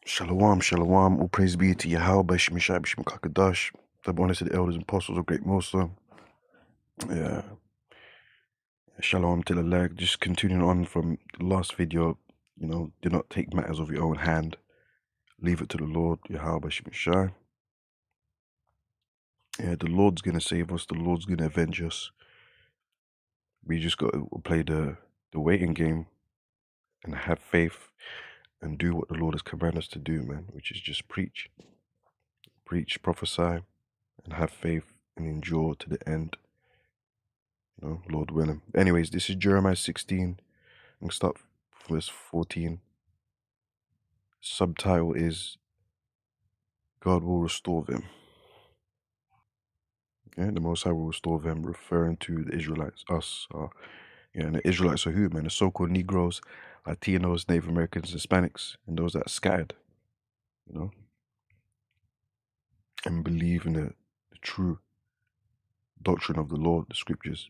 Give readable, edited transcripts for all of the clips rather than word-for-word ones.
Shalom, shalom, all praise be to Yahweh, Shemishai, Shemikakadash, double honor to the elders and apostles of Great Mosa. Yeah, shalom to the leg. Just continuing on from the last video, do not take matters of your own hand. Leave it to the Lord, Yahweh, Shemishai. Yeah, the Lord's going to save us, the Lord's going to avenge us. We just got to play the waiting game and have faith and do what the Lord has commanded us to do, man, which is just preach, prophesy, and have faith and endure to the end. Lord willing. Anyways, this is Jeremiah 16. I'm going to start verse 14. Subtitle is God will restore them. Yeah, the Most High will restore them, referring to the Israelites, us. And the Israelites are who, man? The so-called Negroes, Latinos, Native Americans, Hispanics, and those that are scattered, and believe in the true doctrine of the Lord, the scriptures.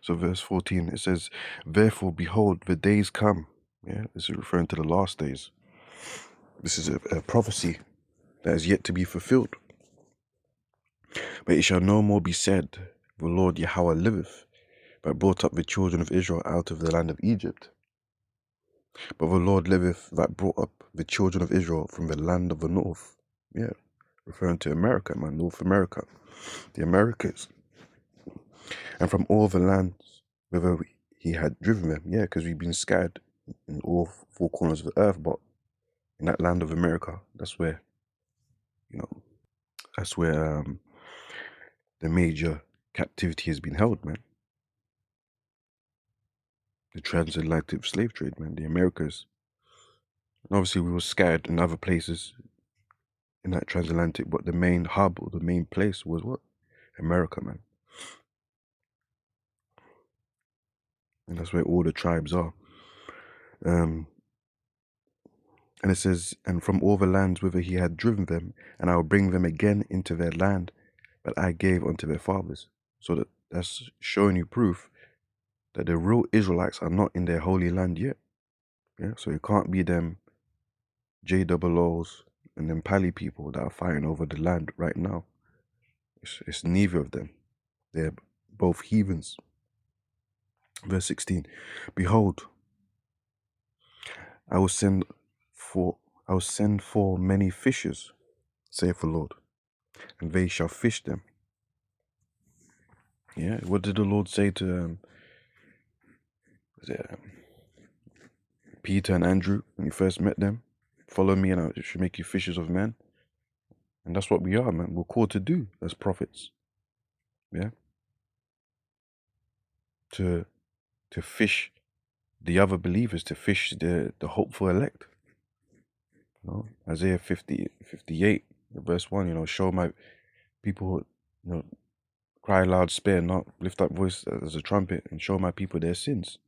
So verse 14, it says, therefore, behold, the days come. Yeah, this is referring to the last days. This is a prophecy that is yet to be fulfilled. But it shall no more be said, the Lord Yahweh liveth, that brought up the children of Israel out of the land of Egypt. But the Lord liveth, that brought up the children of Israel from the land of the north. Yeah, referring to America, man, North America, the Americas. And from all the lands whither he had driven them. Yeah, because we've been scattered in all four corners of the earth, but in that land of America, that's where, the major captivity has been held, man. The transatlantic slave trade, man, the Americas. And obviously we were scattered in other places in that transatlantic, but the main hub or the main place was what? America, man. And that's where all the tribes are. And it says, and from all the lands whither he had driven them, and I will bring them again into their land that I gave unto their fathers. So that's showing you proof that the real Israelites are not in their holy land yet. Yeah, so it can't be them JOOs and them Pali people that are fighting over the land right now. It's neither of them. They're both heathens. Verse 16, behold, I will send for many fishers, saith the Lord, and they shall fish them. Yeah, what did the Lord say to Peter and Andrew when he first met them? Follow me and I should make you fishers of men. And that's what we are, man. We're called to do as prophets. Yeah. To fish the other believers, to fish the hopeful elect. Isaiah 58, verse 1, show my people, cry loud, spare not, lift up voice as a trumpet, and show my people their sins.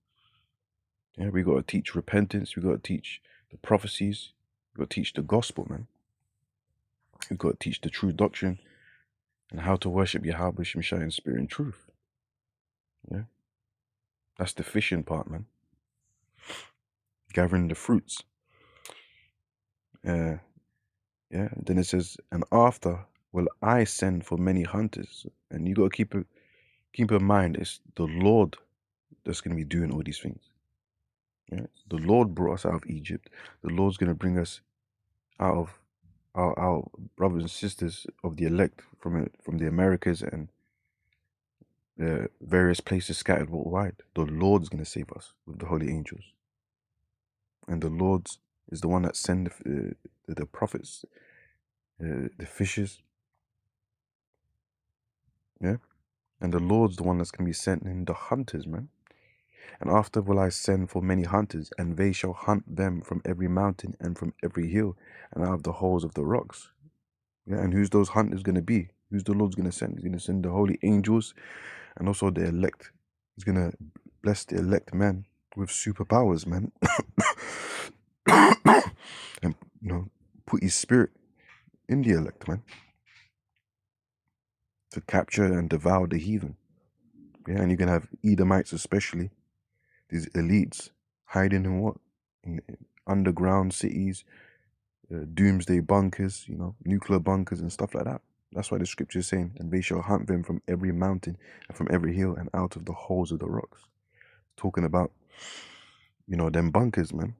Yeah, we got to teach repentance, we got to teach the prophecies, we got to teach the gospel, man. We got to teach the true doctrine and how to worship Yahweh Shemishai in spirit and truth. Yeah, that's the fishing part, man. Gathering the fruits. Yeah. Then it says, and after will I send for many hunters. And you got to keep in mind, it's the Lord that's going to be doing all these things. Yeah? The Lord brought us out of Egypt. The Lord's going to bring us out of our brothers and sisters of the elect from the Americas and various places scattered worldwide. The Lord's going to save us with the holy angels. And the Lord is the one that sent the prophets, the fishers. Yeah. And the Lord's the one that's going to be sending the hunters, man. And after will I send for many hunters, and they shall hunt them from every mountain and from every hill, and out of the holes of the rocks. Yeah, and who's those hunters going to be? Who's the Lord's going to send? He's going to send the holy angels and also the elect. He's going to bless the elect man with superpowers, man. And, put his spirit in the elect, man. To capture and devour the heathen. Yeah, and you're going to have Edomites especially, these elites, hiding in what? In underground cities, doomsday bunkers, nuclear bunkers and stuff like that. That's why the scripture is saying, and they shall hunt them from every mountain and from every hill and out of the holes of the rocks. Talking about, them bunkers, man.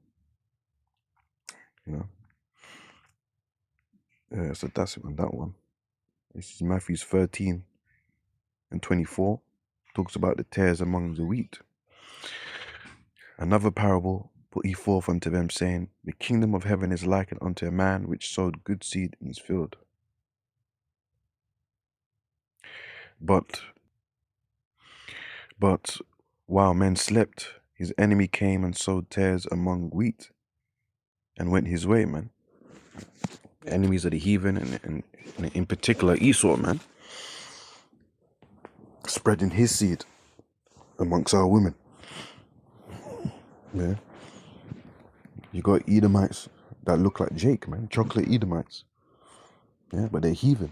So that's it on that one. This is Matthew 13 and 24. Talks about the tares among the wheat. Another parable put he forth unto them, saying, the kingdom of heaven is likened unto a man which sowed good seed in his field. But while men slept, his enemy came and sowed tares among wheat and went his way, man. Enemies of the heathen, and in particular Esau, man, spreading his seed amongst our women. Yeah. You got Edomites that look like Jake, man. Chocolate Edomites. Yeah, but they're heathen.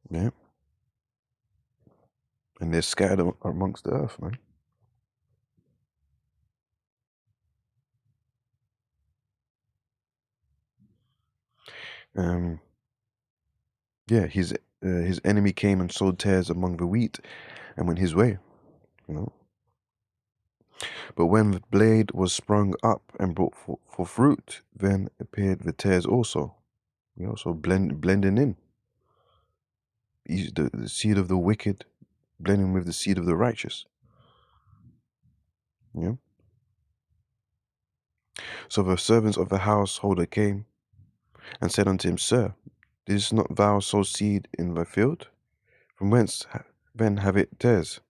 Yeah. And they're scattered amongst the earth, man. Yeah, his enemy came and sowed tares among the wheat and went his way, But when the blade was sprung up and brought for fruit, then appeared the tares also, so blending in. The seed of the wicked blending with the seed of the righteous. Yeah. So the servants of the householder came and said unto him, Sir, didst not thou sow seed in thy field? From whence then have it tares?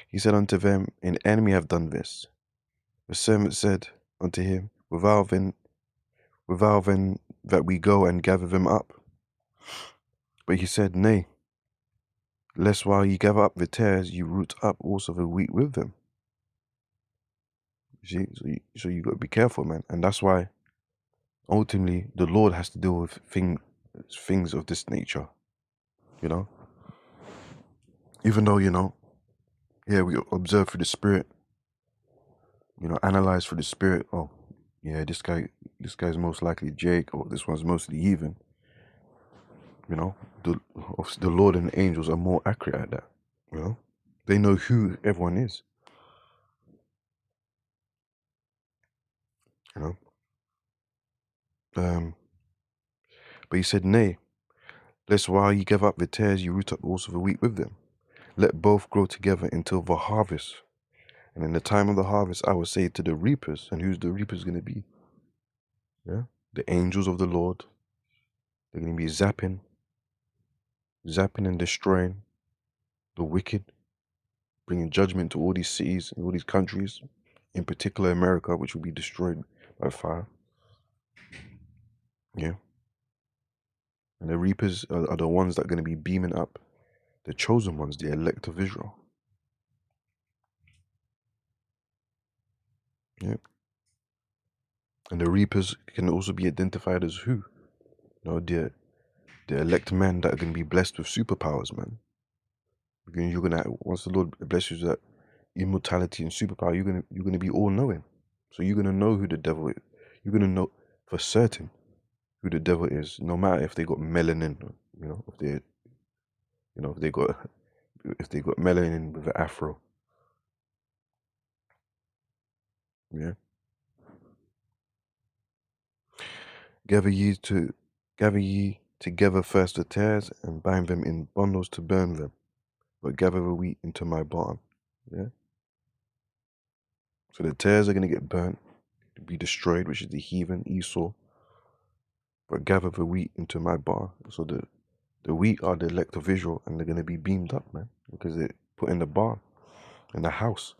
He said unto them, An enemy have done this. The servant said unto him, Without then that we go and gather them up. But he said, Nay, lest while ye gather up the tares, you root up also the wheat with them. You see, so you got to be careful, man. And that's why ultimately the Lord has to deal with things of this nature, Even though, we observe through the Spirit, analyze through the Spirit. Oh, yeah, this guy's most likely Jake, or this one's mostly heathen. The Lord and the angels are more accurate at that. They know who everyone is. But he said, Nay, lest while ye gather up the tares, you root up also the wheat with them. Let both grow together until the harvest. And in the time of the harvest, I will say to the reapers, and who's the reapers going to be? Yeah, the angels of the Lord. They're going to be zapping and destroying the wicked, bringing judgment to all these cities and all these countries, in particular America, which will be destroyed by fire. Yeah. And the reapers are the ones that are going to be beaming up, the chosen ones, the elect of Israel. Yeah. And the reapers can also be identified as who? The elect men that are going to be blessed with superpowers, man. You're gonna once the Lord blesses you with that immortality and superpower, you're gonna be all knowing. So you're gonna know who the devil is. You're gonna know for certain who the devil is, no matter if they got melanin, if they got melanin with an afro. Yeah. Gather ye together first the tares and bind them in bundles to burn them, but gather the wheat into my barn. Yeah. So the tares are gonna get burnt, to be destroyed, which is the heathen Esau. But gather the wheat into my barn. So the wheat are the elect of Israel, and they're gonna be beamed up, man, because they're put in the barn, in the house.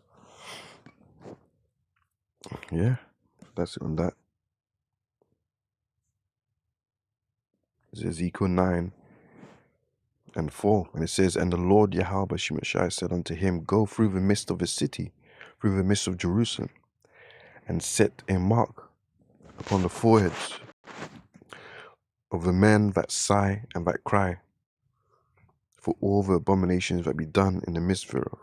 Yeah, that's it on that. It's Ezekiel 9:4, and it says, And the Lord Yahweh Shemashai said unto him, Go through the midst of the city, through the midst of Jerusalem, and set a mark upon the foreheads of the men that sigh and that cry. for all the abominations that be done in the midst thereof.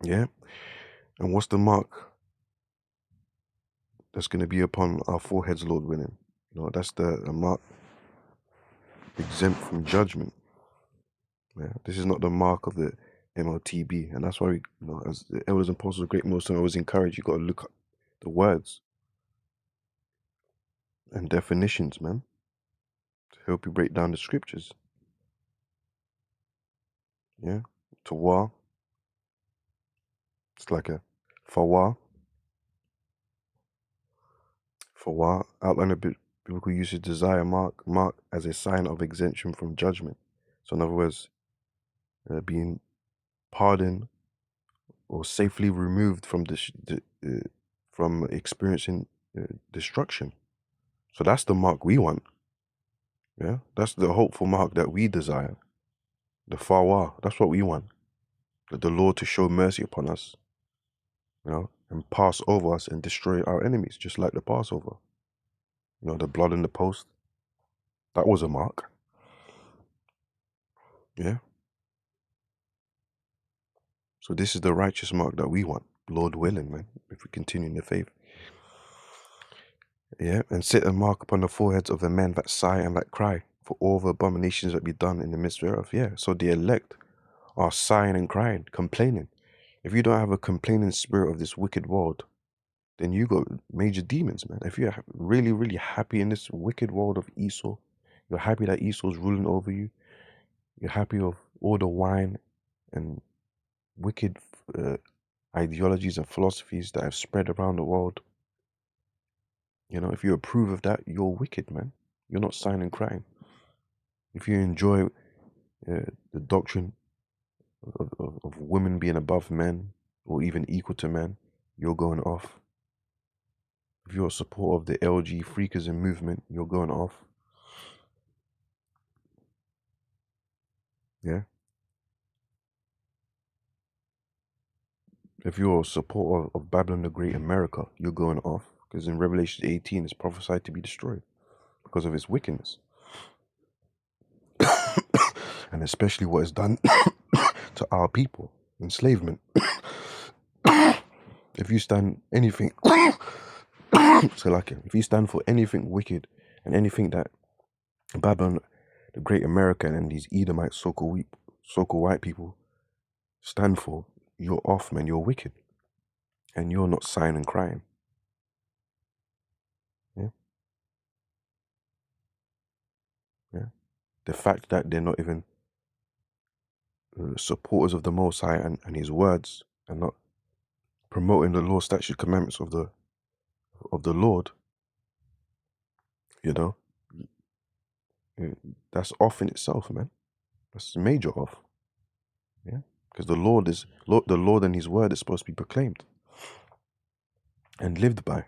Yeah? And what's the mark that's going to be upon our foreheads, Lord willing? That's the mark exempt from judgment. Yeah? This is not the mark of the MOTB. And that's why as the elders and apostles of Great Most, I always encourage you got to look up the words and definitions, man, to help you break down the scriptures. Yeah? Tawar, it's like a fawar. Outline of biblical usage, desire, mark as a sign of exemption from judgment. So in other words, being pardoned or safely removed from from experiencing destruction. So that's the mark we want. Yeah, that's the hopeful mark that we desire. The fawar, that's what we want. The Lord to show mercy upon us, and pass over us and destroy our enemies, just like the Passover. The blood in the post, that was a mark. Yeah. So this is the righteous mark that we want, Lord willing, man, if we continue in the faith. Yeah, and set a mark upon the foreheads of the men that sigh and that cry for all the abominations that be done in the midst thereof. Yeah, so the elect are sighing and crying, complaining. If you don't have a complaining spirit of this wicked world, then you got major demons, man. If you're really, really happy in this wicked world of Esau, you're happy that Esau's ruling over you, you're happy of all the wine and wicked ideologies and philosophies that have spread around the world. If you approve of that, you're wicked, man. You're not sighing and crying. If you enjoy the doctrine of women being above men or even equal to men, you're going off. If you're a supporter of the LG freakism movement, you're going off. Yeah. If you're a supporter of Babylon the Great America, you're going off. Because in Revelation 18, it's prophesied to be destroyed because of its wickedness. And especially what is done to our people, enslavement. If you stand anything, if you stand for anything wicked and anything that Babylon, the Great American, and these Edomite so-called white people stand for, you're off, man. You're wicked, and you're not sighing and crying. Yeah, yeah. The fact that they're not even supporters of the Most High and His words, and not promoting the law, statute, commandments of the Lord, that's off in itself, man. That's major off. Yeah, because the Lord and His word is supposed to be proclaimed and lived by.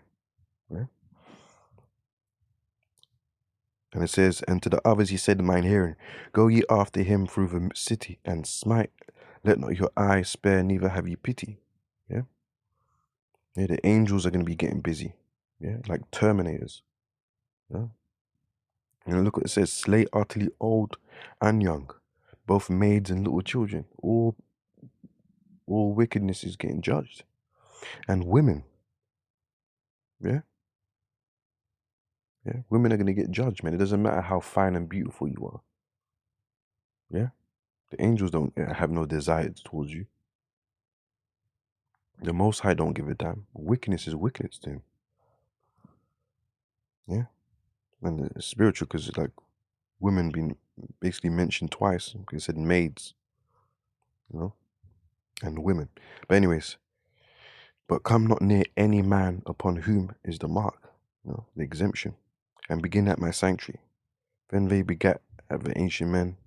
Yeah. And it says, and to the others He said in mine hearing, go ye after him through the city and smite. Let not your eye spare, neither have ye pity. Yeah. Yeah, the angels are going to be getting busy. Yeah, like terminators. Yeah. Look what it says, slay utterly old and young, both maids and little children. All wickedness is getting judged. And women. Yeah. Yeah. Women are going to get judged, man. It doesn't matter how fine and beautiful you are. Yeah. The angels don't have no desire towards you. The Most High don't give a damn. Wickedness is wickedness to Him. Yeah. And it's spiritual, because it's like women being basically mentioned twice. Because it said maids, and women. But anyways, but come not near any man upon whom is the mark, the exemption, and begin at my sanctuary. Then they begat at the ancient men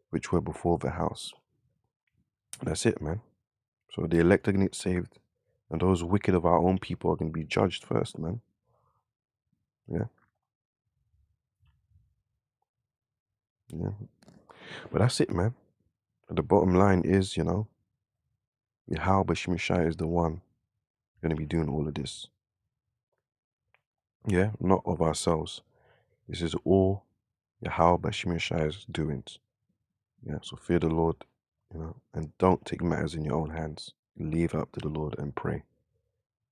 which were before the house. That's it, man. So the elect are going to get saved, and those wicked of our own people are going to be judged first, man. Yeah. Yeah. But that's it, man. The bottom line is, Yahweh Shemishai is the one going to be doing all of this. Yeah, not of ourselves. This is all Yahweh Bashim Yeshua's doings. Yeah, so fear the Lord, and don't take matters in your own hands. Leave it up to the Lord and pray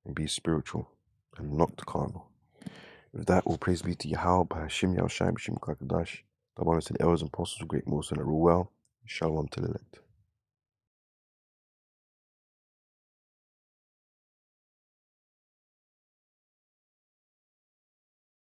and be spiritual and not carnal. With that, all praise be to Yahweh Bashim Yahushua Bashim Kakadash. The one to the elders and apostles of great Most and rule well. Shalom to the elect.